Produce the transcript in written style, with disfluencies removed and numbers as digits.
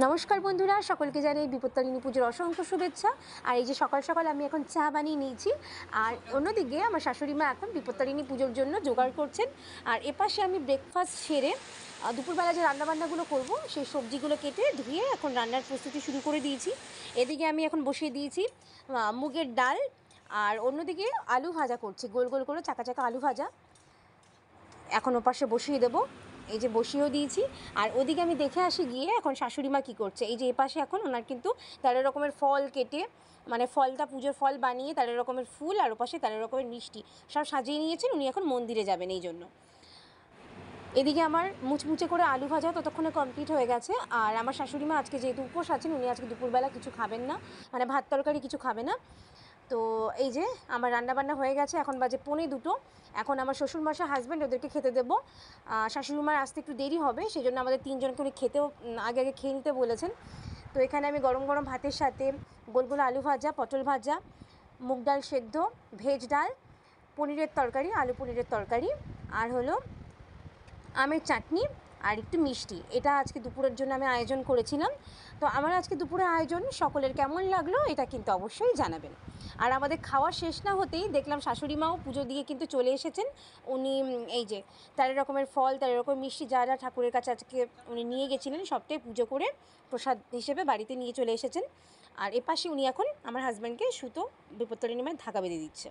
নমস্কার বন্ধুরা, সকলকে জানাই বিপত্তারিণী পুজোর অসংখ্য শুভেচ্ছা। আর এই যে সকাল সকাল আমি এখন চা বানিয়ে নিয়েছি, আর অন্যদিকে আমার শাশুড়ি মা এখন বিপত্তারিণী পুজোর জন্য জোগাড় করছেন। আর এপাশে আমি ব্রেকফাস্ট সেরে দুপুরবেলা যে রান্নাবান্নাগুলো করব সেই সবজিগুলো কেটে ধুয়ে এখন রান্নার প্রস্তুতি শুরু করে দিয়েছি। এদিকে আমি এখন বসিয়ে দিয়েছি মুগের ডাল, আর অন্যদিকে আলু ভাজা করছি, গোল গোল করে চাকা চাকা আলু ভাজা এখন ওপাশে বসিয়ে দেবো। এই যে বসিয়েও দিয়েছি। আর ওদিকে আমি দেখে আসি গিয়ে এখন শাশুড়ি মা কী করছে। এই যে এপাশে এখন ওনার কিন্তু 13 রকমের ফল কেটে, মানে ফলটা পুজোর ফল বানিয়ে 13 রকমের ফুল আর ওপাশে 13 রকমের মিষ্টি সব সাজিয়ে নিয়েছেন। উনি এখন মন্দিরে যাবেন এই জন্য। এদিকে আমার মুচমুচে করে আলু ভাজা ততক্ষণে কমপ্লিট হয়ে গেছে। আর আমার শাশুড়ি মা আজকে যেহেতু উপোস আছেন, উনি আজকে দুপুরবেলা কিছু খাবেন না, মানে ভাত তরকারি কিছু খাবে না। তো এই যে আমার রান্নাবান্না হয়ে গেছে, এখন বাজে 1:45। এখন আমার শ্বশুরমশাই হাজব্যান্ড ওদেরকে খেতে দেবো। শাশুড়িমার আসতে একটু দেরি হবে, সেই জন্য আমাদের 3 জনকে উনি খেতেও আগে আগে খেয়ে নিতে বলেছেন। তো এখানে আমি গরম গরম ভাতের সাথে গোল গোল আলু ভাজা, পটল ভাজা, মুগ ডাল সেদ্ধ, ভেজ ডাল, পনিরের তরকারি, আলু পনিরের তরকারি, আর হলো আমের চাটনি আর একটু মিষ্টি, এটা আজকে দুপুরের জন্য আমি আয়োজন করেছিলাম। তো আমার আজকে দুপুরের আয়োজন সকলের কেমন লাগলো এটা কিন্তু অবশ্যই জানাবেন। আর আমাদের খাওয়া শেষ না হতেই দেখলাম শাশুড়ি মাও পুজো দিয়ে কিন্তু চলে এসেছেন। উনি এই যে 13 রকমের ফল, 13 রকমের মিষ্টি যা যা ঠাকুরের কাছে আজকে উনি নিয়ে গেছিলেন সবটাই পুজো করে প্রসাদ হিসেবে বাড়িতে নিয়ে চলে এসেছেন। আর এপাশে উনি এখন আমার হাজব্যান্ডকে সুতো বিপত্তারিণী মায়ের ধাগা বেঁধে দিচ্ছে।